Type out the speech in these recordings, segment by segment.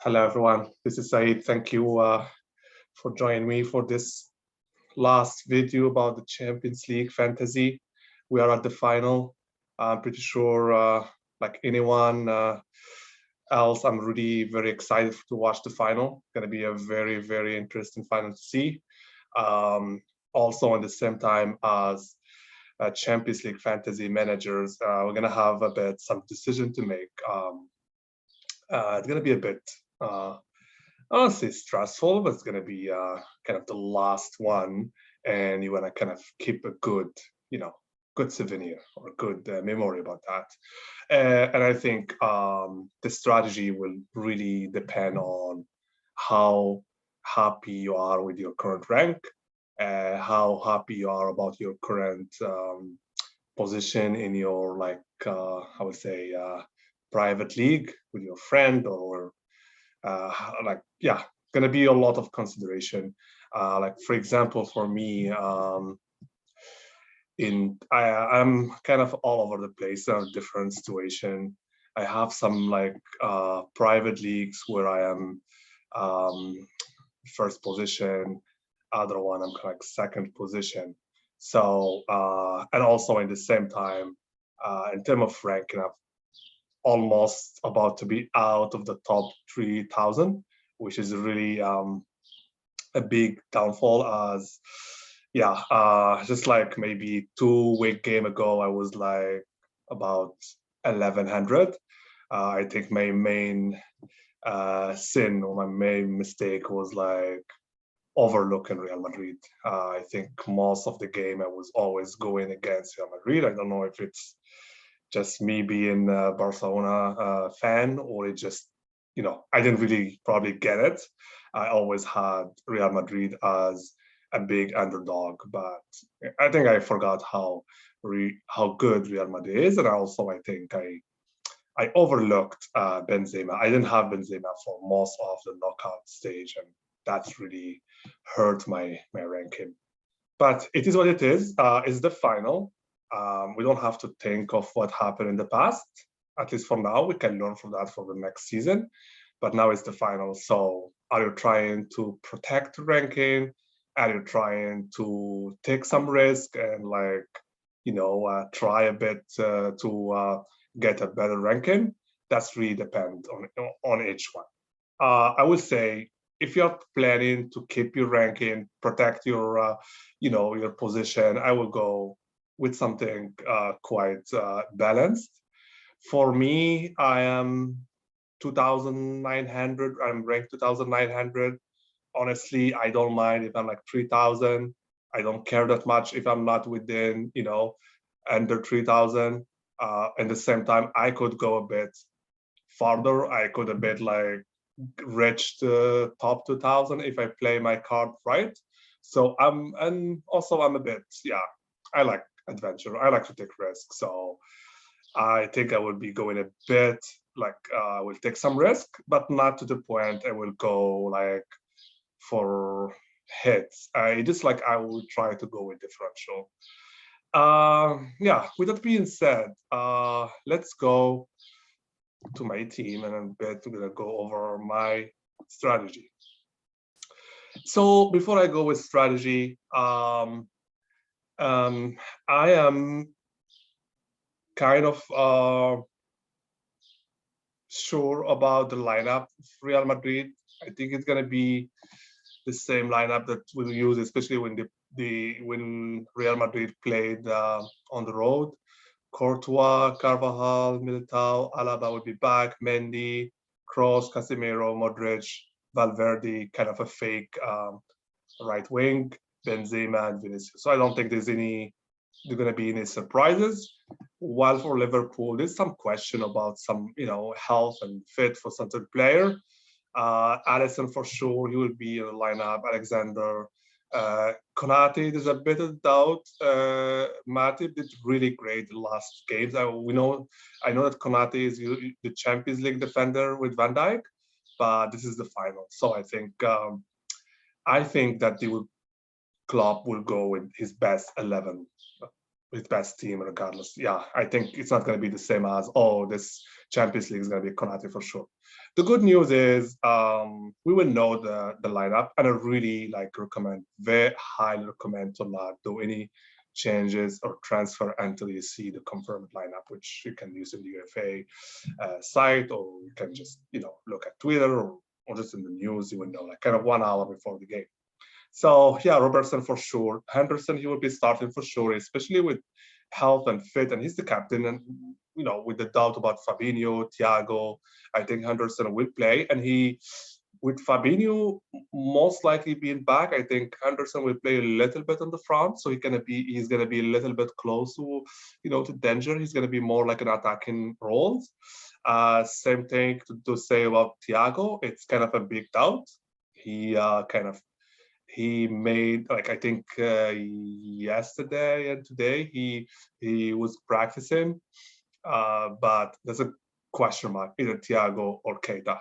Hello, everyone. This is Saeed. Thank you for joining me for this last video about the Champions League Fantasy. We are at the final. I'm pretty sure, like anyone else, I'm really very excited to watch the final. It's going to be a very, very interesting final to see. Also, at the same time as Champions League Fantasy managers, we're going to have a bit some decision to make. It's going to be a bit I don't say stressful, but it's going to be kind of the last one, and you want to kind of keep a good, good souvenir or good memory about that. And I think the strategy will really depend on how happy you are with your current rank, how happy you are about your current position in your, like, I would say, private league with your friend or like, yeah, gonna be a lot of consideration. Like, for example, for me, I'm kind of all over the place in a different situation. I have some like private leagues where I am first position, other one I'm like second position. So and also in the same time, in terms of ranking, I'm almost about to be out of the top 3,000, which is really a big downfall. As yeah, just like maybe 2 week game ago, I was like about 1100. I think my main sin or my main mistake was like overlooking Real Madrid. I think most of the game I was always going against Real Madrid. I don't know if it's just me being a Barcelona fan, or it just, I didn't really probably get it. I always had Real Madrid as a big underdog, but I think I forgot how good Real Madrid is, and I think I overlooked Benzema. I didn't have Benzema for most of the knockout stage, and that's really hurt my ranking. But it is what it is. It's the final. We don't have to think of what happened in the past. At least for now, we can learn from that for the next season. But now it's the final. So are you trying to protect ranking? Are you trying to take some risk and like, try a bit to get a better ranking? That's really depend on each one. I would say if you're planning to keep your ranking, protect your, your position, I will go with something quite balanced. For me, I am 2,900. I'm ranked 2,900. Honestly, I don't mind if I'm like 3,000. I don't care that much if I'm not within, under 3,000. At the same time, I could go a bit farther. I could a bit like reach the top 2,000 if I play my card right. So and also I'm a bit, yeah, I like adventure. I like to take risks. So I think I will be going a bit like I will take some risk, but not to the point I will go like for hits. I just like I will try to go with differential. Yeah, with that being said, let's go to my team and I'm gonna go over my strategy. So before I go with strategy, I am kind of sure about the lineup of Real Madrid. I think it's gonna be the same lineup that we'll use, especially when Real Madrid played on the road. Courtois, Carvajal, Militao, Alaba will be back, Mendy, Kroos, Casemiro, Modric, Valverde, kind of a fake right wing, Benzema and Vinicius. So I don't think there's going to be any surprises. While for Liverpool, there's some question about some, health and fit for certain player. Alisson for sure, he will be in the lineup. Alexander, Konate, there's a bit of doubt. Matip did really great the last games. I know that Konate is the Champions League defender with Van Dijk, but this is the final. So I think that Klopp will go with his best 11, his best team regardless. Yeah, I think it's not going to be the same as, this Champions League is going to be Konate for sure. The good news is we will know the lineup, and I really very highly recommend to not do any changes or transfer until you see the confirmed lineup, which you can use in the UFA site, or you can just look at Twitter or just in the news. You will know like kind of 1 hour before the game. So yeah, Robertson for sure. Henderson, he will be starting for sure, especially with health and fit, and he's the captain. And with the doubt about Fabinho, Thiago, I think Henderson will play. And with Fabinho most likely being back, I think Henderson will play a little bit on the front, so he's gonna be a little bit close to danger. He's gonna be more like an attacking role. Same thing to say about Thiago. It's kind of a big doubt. He made, like, I think yesterday and today he was practicing, but there's a question mark, either Thiago or Keita.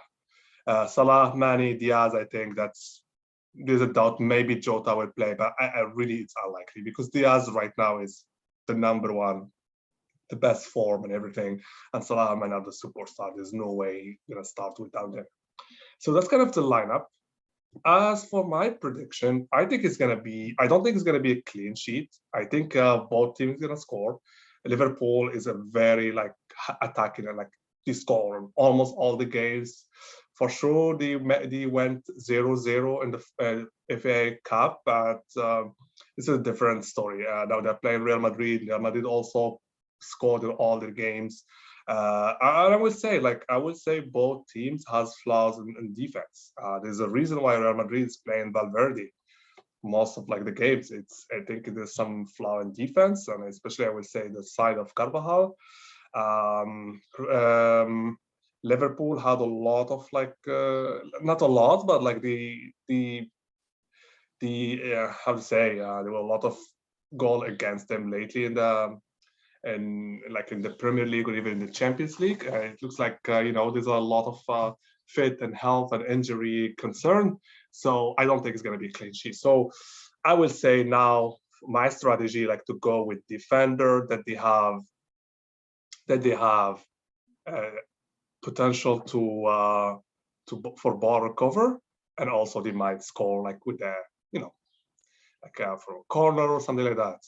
Salah, Mane, Diaz, I think there's a doubt. Maybe Jota will play, but I really, it's unlikely because Diaz right now is the number one, the best form and everything, and Salah might not the superstar. There's no way he's gonna start without him. So that's kind of the lineup. As for my prediction, I don't think it's going to be a clean sheet. I think both teams are going to score. Liverpool is a very attacking and they score almost all the games. For sure, they went 0-0 in the FA Cup, but it's a different story. Now they're playing Real Madrid. Real Madrid also scored in all their games. I would say both teams has flaws in defense. There's a reason why Real Madrid is playing Valverde most of the games. I think there's some flaw in defense, and especially I would say the side of Carvajal. Liverpool had a lot of not a lot, but how to say, there were a lot of goal against them lately in the Premier League or even in the Champions League. It looks like there's a lot of fit and health and injury concern. So I don't think it's going to be a clean sheet. So I will say now my strategy to go with defender that they have potential for ball recover, and also they might score with a from a corner or something like that.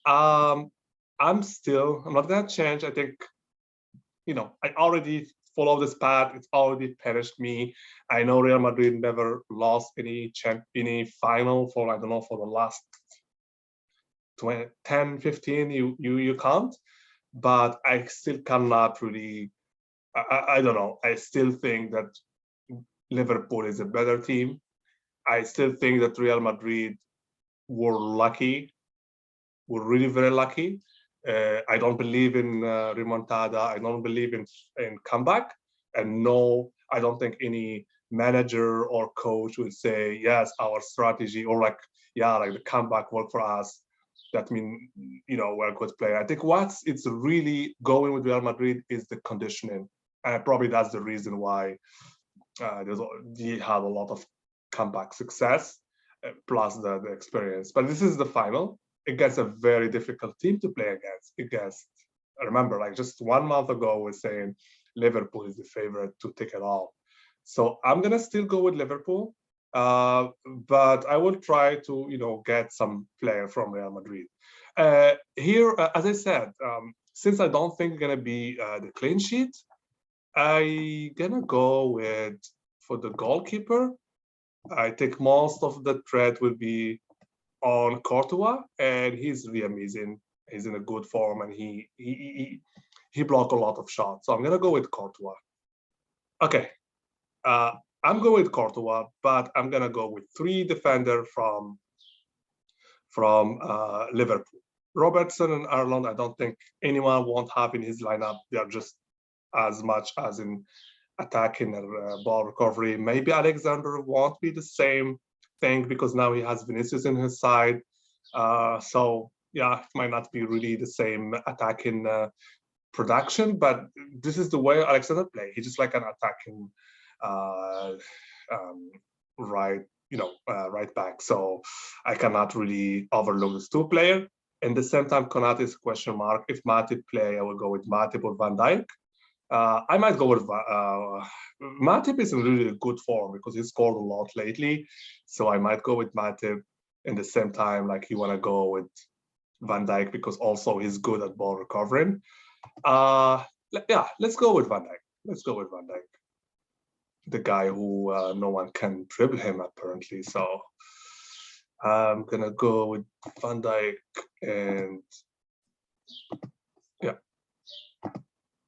I'm not gonna change. I think, I already follow this path. It's already perished me. I know Real Madrid never lost any final for, I don't know, for the last 20, 10, 15, you count. But I still cannot really, I don't know. I still think that Liverpool is a better team. I still think that Real Madrid were lucky, were really very lucky. I don't believe in remontada. I don't believe in comeback. And no, I don't think any manager or coach will say, yes, our strategy, or the comeback worked for us. That means, we're a good player. I think it's really going with Real Madrid is the conditioning. And probably that's the reason why they had a lot of comeback success, plus the experience. But this is the final against a very difficult team to play against. I remember, just 1 month ago, we're saying Liverpool is the favorite to take it all. So I'm gonna still go with Liverpool, but I will try to get some player from Real Madrid. Here, as I said, since I don't think it's gonna be the clean sheet, I'm gonna go with, for the goalkeeper, I think most of the threat will be on Courtois, and he's really amazing. He's in a good form, and he blocked a lot of shots. So I'm gonna go with Courtois. Okay, I'm going with Courtois, but I'm gonna go with 3 defenders from Liverpool. Robertson and Ireland, I don't think anyone won't have in his lineup. They are just as much as in attacking and ball recovery. Maybe Alexander won't be the same thing because now he has Vinicius in his side. So yeah, it might not be really the same attacking production, but this is the way Alexander play. He's just like an attacking right back. So I cannot really overlook this 2 player. In the same time, Konate is a question mark. If Matip play, I will go with Matip or Van Dijk. I might go with Matip is in really good form because he scored a lot lately. So I might go with Matip. In the same time, like you want to go with Van Dijk because also he's good at ball recovering. Yeah, let's go with Van Dijk. Let's go with Van Dijk. The guy who no one can dribble him apparently. So I'm gonna go with Van Dijk and yeah.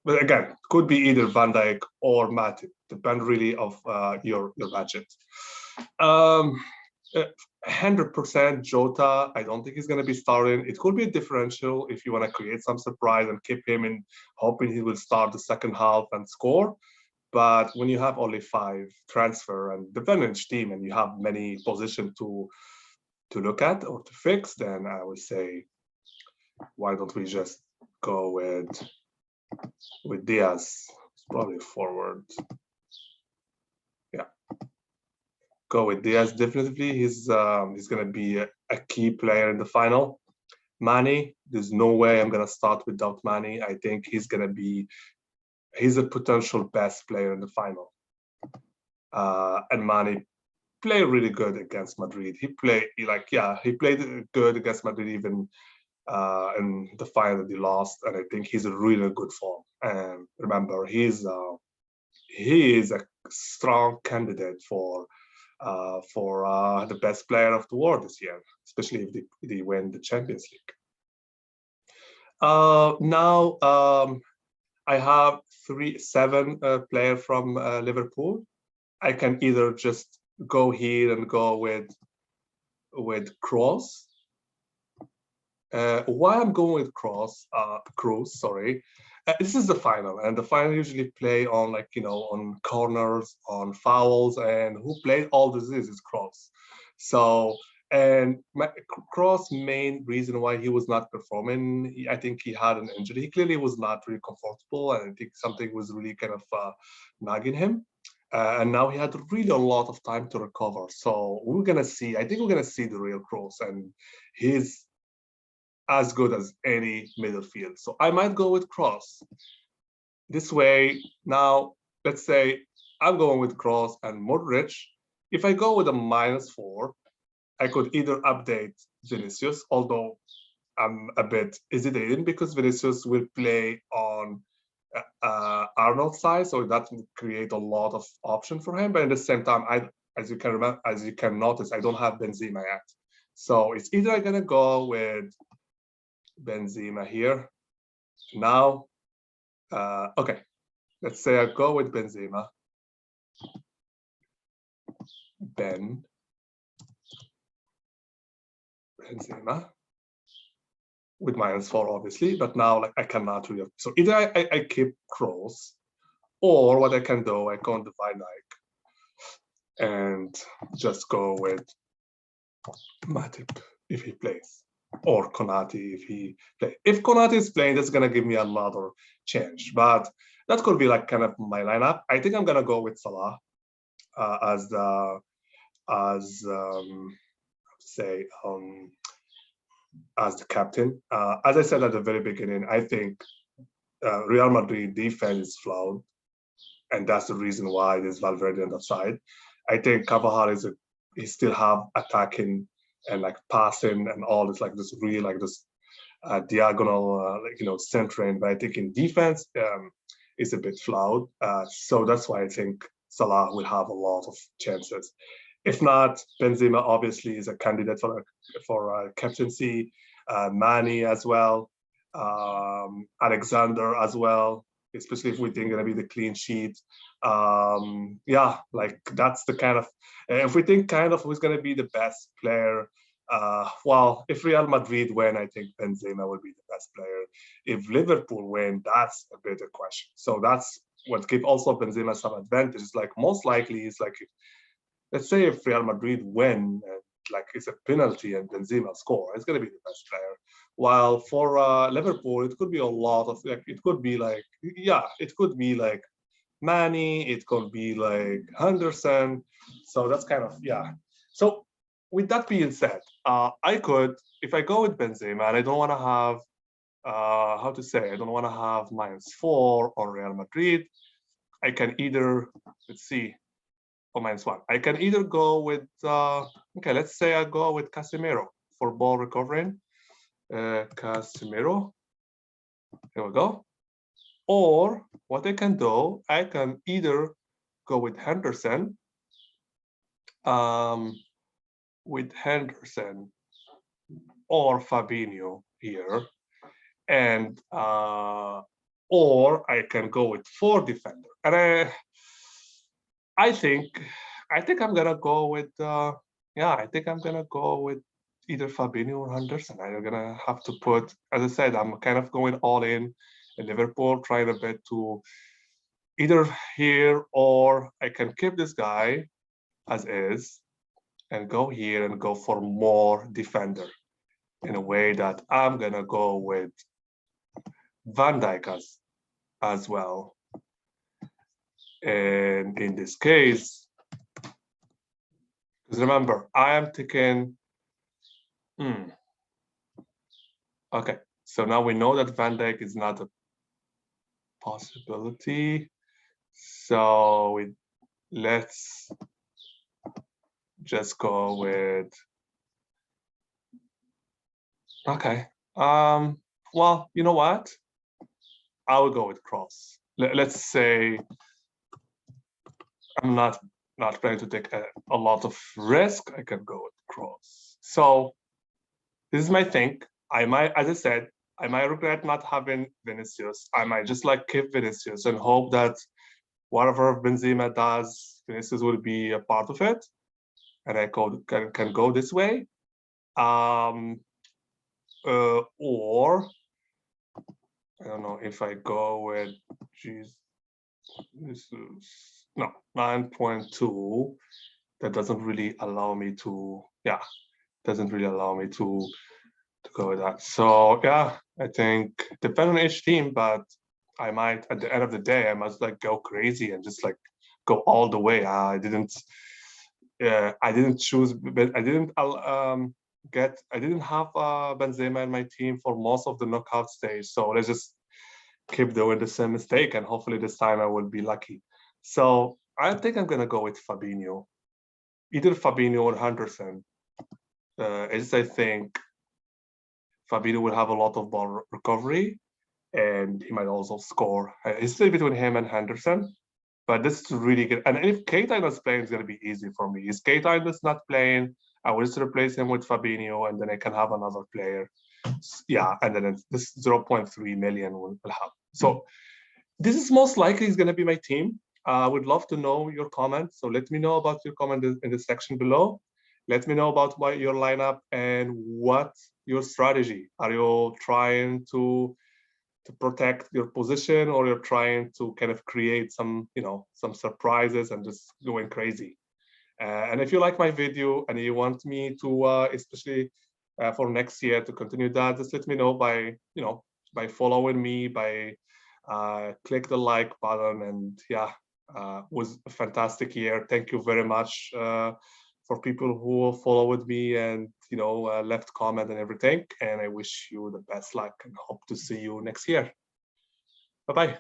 But again, could be either Van Dijk or Matip. Depend really of your budget. 100% Jota. I don't think he's going to be starting. It could be a differential if you want to create some surprise and keep him in, hoping he will start the second half and score. But when you have only 5 transfer and depending on each team, and you have many positions to look at or to fix, then I would say, why don't we just go with Diaz? It's probably forward. Yeah, go with Diaz. Definitely, he's going to be a key player in the final. Mane, there's no way I'm going to start without Mane. I think he's a potential best player in the final. And Mane played really good against Madrid. He played good against Madrid even in the final that he lost, and I think he's a really good form. And remember, he is a strong candidate for the best player of the world this year, especially if they win the Champions League. Now I have 7 players from Liverpool. I can either just go here and go with Kroos. Why I'm going with Kroos, sorry. This is the final, and the final usually play on on corners, on fouls, and who played all this is Kroos. So, and Kroos' main reason why he was not performing, I think he had an injury. He clearly was not really comfortable, and I think something was really kind of nagging him. And now he had really a lot of time to recover. So I think we're gonna see the real Kroos, and he's as good as any middle field. So I might go with Kroos. This way, now, let's say I'm going with Kroos and Modric. If I go with a -4, I could either update Vinicius, although I'm a bit hesitating because Vinicius will play on Arnold's side, so that will create a lot of option for him. But at the same time, as you can notice, I don't have Benzema yet. So it's either I'm gonna go with Benzema here. Now, okay, let's say I go with Benzema. Benzema with -4, obviously, but now I cannot really. So either I keep Kroos, or what I can do, I go on the Van Dijk and just go with Matip if he plays, or Konate if he plays. If Konate is playing, that's gonna give me another change, but that could be kind of my lineup. I think I'm gonna go with Salah as the captain. As I said at the very beginning, I think Real Madrid defense is flawed, and that's the reason why there's Valverde on the side. I think Carvajal he still have attacking and passing and all this diagonal centering, but I think in defense it's a bit flawed. So that's why I think Salah will have a lot of chances. If not, Benzema obviously is a candidate for captaincy. Mane as well, Alexander as well, especially if we think going to be the clean sheet. Yeah, that's the kind of, if we think kind of who's going to be the best player. Well, if Real Madrid win, I think Benzema will be the best player. If Liverpool win, that's a bit of a question. So that's what give also Benzema some advantages. Most likely is let's say if Real Madrid win, it's a penalty and Benzema score, it's going to be the best player. While for Liverpool, it could be a lot of it could be it could be Manny, it could be Henderson. So that's kind of So with that being said, I could, if I go with Benzema and I don't want to have how to say, I don't want to have -4 or Real Madrid. I can either, let's see, or -1. I can either go with, okay, let's say I go with Casemiro for ball recovering. Casemiro, here we go. Or what I can do, I can either go with Henderson, or Fabinho here, and or I can go with 4 defender. And I think I'm gonna go with I think I'm gonna go with either Fabinho or Henderson. I'm gonna have to put, as I said, I'm kind of going all in Liverpool, trying a bit to either here, or I can keep this guy as is and go here and go for more defender, in a way that I'm gonna go with Van Dijk as well. And in this case, because remember, I am taking, okay, so now we know that Van Dijk is not a possibility. So let's just go with, okay. Well, you know what? I will go with Cross. Let's say I'm not planning to take a lot of risk. I can go with Cross. So this is my thing. I might, as I said, I might regret not having Vinicius. I might just like keep Vinicius and hope that whatever Benzema does, Vinicius will be a part of it, and I can go this way. Or I don't know if I go with no 9.2. That doesn't really allow me to, doesn't really allow me to go with that. So yeah, I think depending on each team, but I might, at the end of the day, I must like go crazy and just like go all the way. I didn't choose, but I didn't I didn't have Benzema in my team for most of the knockout stage. So let's just keep doing the same mistake, and hopefully this time I will be lucky. So I think I'm gonna go with Fabinho, either Fabinho or Henderson. I think Fabinho will have a lot of ball recovery, and he might also score. It's still between him and Henderson, but this is really good. And if Keita is playing, it's going to be easy for me. If Keita is not playing, I will just replace him with Fabinho, and then I can have another player. Yeah, and then this 0.3 million will help. So this is most likely is going to be my team. I would love to know your comments. So let me know about your comment in the section below. Let me know about your lineup and what your strategy. Are you trying to protect your position, or you're trying to kind of create some, some surprises and just going crazy? And if you like my video and you want me to, especially for next year, to continue that, just let me know by, by following me, by click the like button. And yeah, was a fantastic year. Thank you very much for people who followed me and left comment and everything. And I wish you the best luck and hope to see you next year. Bye-bye.